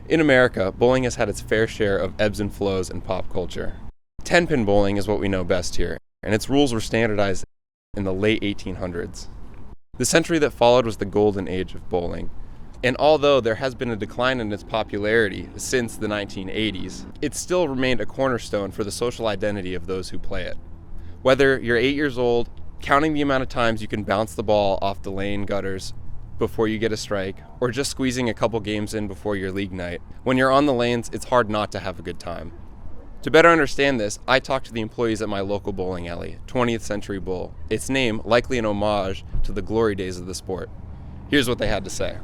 In America, bowling has had its fair share of ebbs and flows in pop culture. 10-pin bowling is what we know best here, and its rules were standardized in the late 1800s. The century that followed was the golden age of bowling, and although there has been a decline in its popularity since the 1980s, it still remained a cornerstone for the social identity of those who play it. Whether you're 8 years old, counting the amount of times you can bounce the ball off the lane gutters before you get a strike, or just squeezing a couple games in before your league night, when you're on the lanes, it's hard not to have a good time. To better understand this, I talked to the employees at my local bowling alley, 20th Century Bowl, its name likely an homage to the glory days of the sport. Here's what they had to say.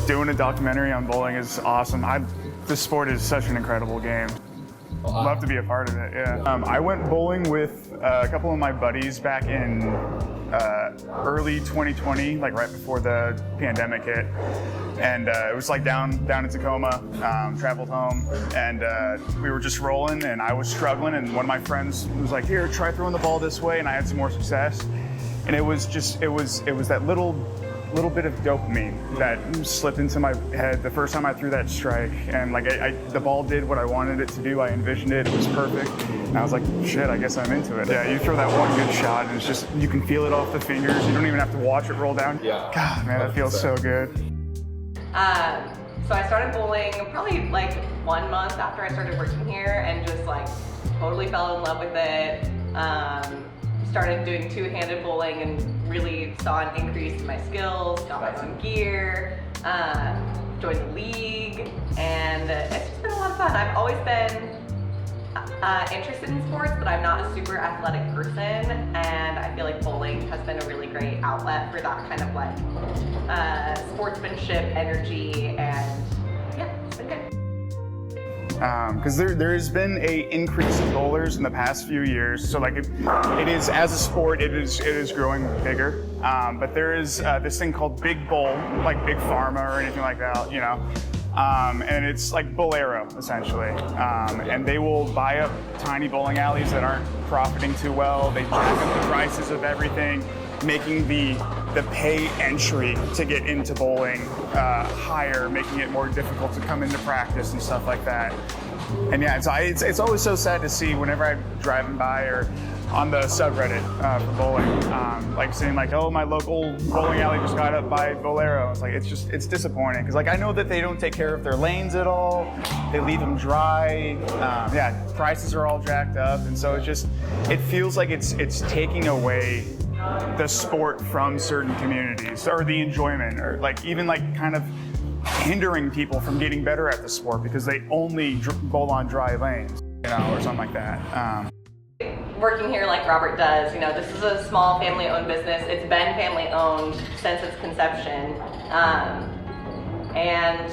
Doing a documentary on bowling is awesome. This sport is such an incredible game. Love to be a part of it, yeah. I went bowling with a couple of my buddies back in early 2020, like right before the pandemic hit. And it was like down in Tacoma, traveled home, and we were just rolling, and I was struggling, and one of my friends was like, here, try throwing the ball this way, and I had some more success. And it was that little bit of dopamine that slipped into my head the first time I threw that strike, and like the ball did what I wanted it to do. I envisioned it. It was perfect. And I was like, shit, I guess I'm into it. Yeah, you throw that one good shot, and it's just, you can feel it off the fingers. You don't even have to watch it roll down. Yeah. God, man, that feels so good. So I started bowling probably like 1 month after I started working here, and just like totally fell in love with it. Started doing two-handed bowling and really saw an increase in my skills, got my own gear, joined the league, and it's just been a lot of fun. I've always been interested in sports, but I'm not a super athletic person, and I feel like bowling has been a really great outlet for that kind of like sportsmanship energy, and yeah, it's been good. Because there has been a increase in bowlers in the past few years. So like it is, as a sport, it is growing bigger. But there is this thing called Big Bowl, like Big Pharma or anything like that, you know. And it's like Bolero, essentially. And they will buy up tiny bowling alleys that aren't profiting too well. They jack up the prices of everything, making the pay entry to get into bowling higher, making it more difficult to come into practice and stuff like that. And yeah, it's always so sad to see whenever I'm driving by or on the subreddit for bowling, like seeing like, oh, my local bowling alley just got up by Bolero. It's like, it's disappointing, because like I know that they don't take care of their lanes at all. They leave them dry. Yeah, prices are all jacked up, and so it feels like it's taking away the sport from certain communities, or the enjoyment, or like even like kind of hindering people from getting better at the sport because they only bowl on dry lanes, you know, or something like that. Working here like Robert does, you know, this is a small family-owned business. It's been family-owned since its conception, and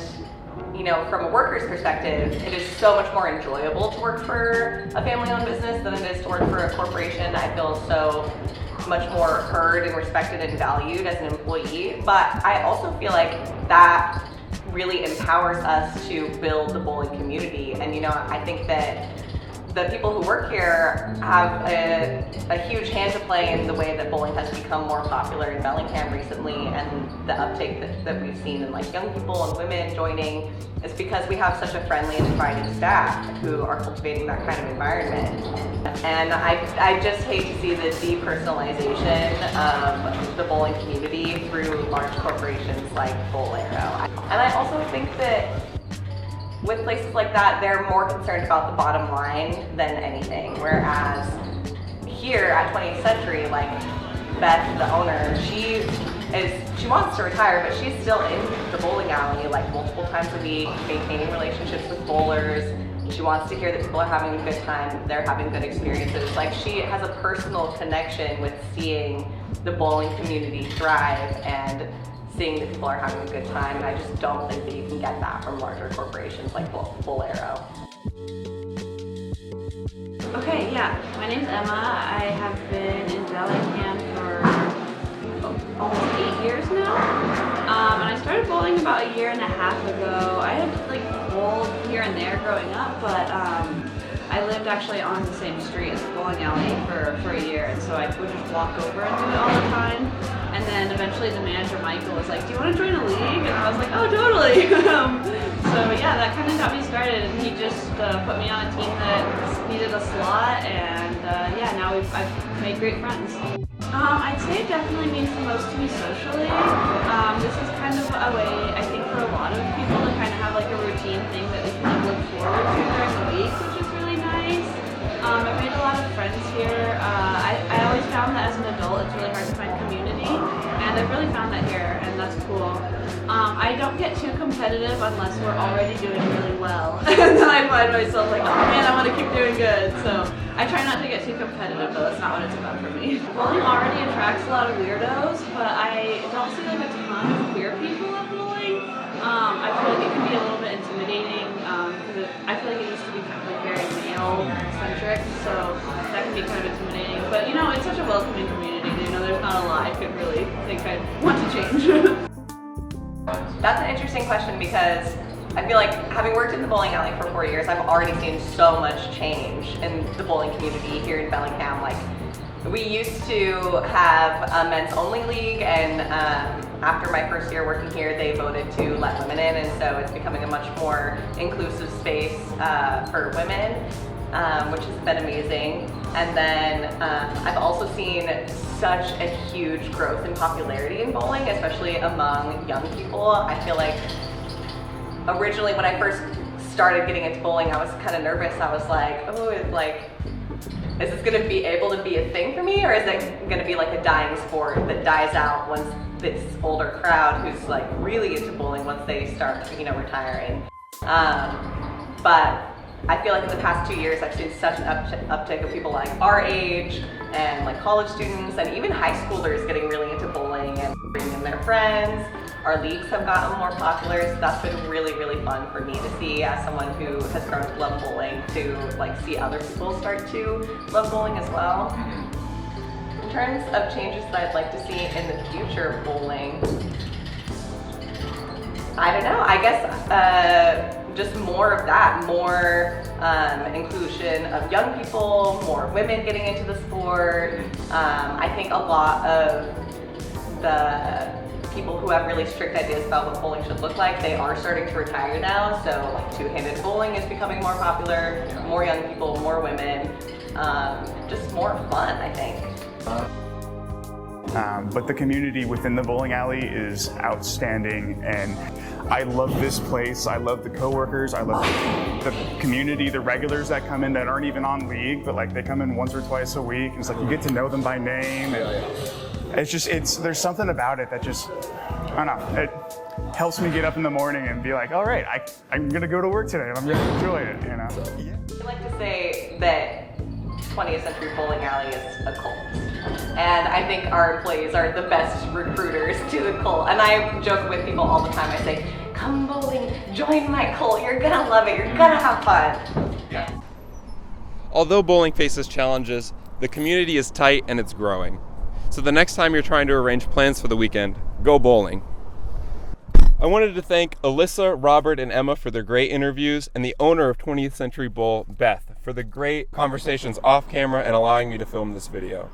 you know, from a worker's perspective, it is so much more enjoyable to work for a family-owned business than it is to work for a corporation. I feel so much more heard and respected and valued as an employee, but I also feel like that really empowers us to build the bowling community. And you know, I think that the people who work here have a huge hand to play in the way that bowling has become more popular in Bellingham recently, and the uptake that we've seen in like young people and women joining is because we have such a friendly and inviting staff who are cultivating that kind of environment. And I just hate to see the depersonalization of the bowling community through large corporations like Bolero. And I also think that with places like that, they're more concerned about the bottom line than anything. Whereas here at 20th Century, like Beth, the owner, she she wants to retire, but she's still in the bowling alley like multiple times a week, maintaining relationships with bowlers. She wants to hear that people are having a good time, they're having good experiences. Like, she has a personal connection with seeing the bowling community thrive and seeing that people are having a good time, and I just don't think that you can get that from larger corporations like Bolero. Okay, yeah, my name's Emma. I have been in Bellingham for almost 8 years now. And I started bowling about a year and a half ago. I had like bowled here and there growing up, but I lived actually on the same street as the bowling alley for a year, and so I would just walk over and do it all the time. And then eventually the manager, Michael, was like, "Do you want to join a league?" And I was like, "Oh, totally." So yeah, that kind of got me started, and he just put me on a team that needed a slot, and yeah, now I've made great friends. I'd say it definitely means the most to me socially. This is kind of a way, I think, for a lot of people to kind of have like a routine thing that they can look forward to during the week, which is really nice. I've made a lot of friends here. I always found that as an adult it's really hard to find community, and I've really found that here, and that's cool. I don't get too competitive unless we're already doing really well. And then I find myself like, oh man, I want to keep doing good. So I try not to get too competitive, though. That's not what it's about for me. Bowling already attracts a lot of weirdos, but I don't see like a ton of queer people at bowling. I feel like it can be a little bit intimidating, because I feel like it used to be kind of like very male-centric, so that can be kind of intimidating. But you know, it's such a welcoming community. You know, there's not a lot I could really think I'd want to change. That's an interesting question, because I feel like, having worked in the bowling alley for 4 years, I've already seen so much change in the bowling community here in Bellingham. Like, we used to have a men's only league, and after my first year working here, they voted to let women in, and so it's becoming a much more inclusive space for women, which has been amazing. And then I've also seen such a huge growth in popularity in bowling, especially among young people. I feel like originally when I first started getting into bowling, I was kind of nervous. I was like, oh, is this going to be able to be a thing for me, or is it going to be like a dying sport that dies out once this older crowd who's like really into bowling, once they start, you know, retiring? But I feel like in the past 2 years, I've seen such an uptick of people like our age, and like college students, and even high schoolers getting really into bowling and bringing in their friends. Our leagues have gotten more popular, so that's been really, really fun for me to see, as someone who has grown to love bowling, to like see other people start to love bowling as well. In terms of changes that I'd like to see in the future of bowling, I don't know, I guess just more of that, more inclusion of young people, more women getting into the sport. I think a lot of the people who have really strict ideas about what bowling should look like, they are starting to retire now, so like two-handed bowling is becoming more popular, more young people, more women, just more fun, I think. But the community within the bowling alley is outstanding, and I love this place. I love the coworkers. I love the community, the regulars that come in that aren't even on league, but like they come in once or twice a week. And it's like you get to know them by name. And it's just, there's something about it that just, I don't know, it helps me get up in the morning and be like, all right, I'm gonna go to work today and I'm gonna enjoy it, you know? I'd like to say that 20th Century Bowling Alley is a cult. And I think our employees are the best recruiters to the cult. And I joke with people all the time. I say, come bowling, join my cult. You're gonna love it. You're gonna have fun. Yeah. Although bowling faces challenges, the community is tight and it's growing. So the next time you're trying to arrange plans for the weekend, go bowling. I wanted to thank Alyssa, Robert, and Emma for their great interviews, and the owner of 20th Century Bowl, Beth, for the great conversations off camera and allowing me to film this video.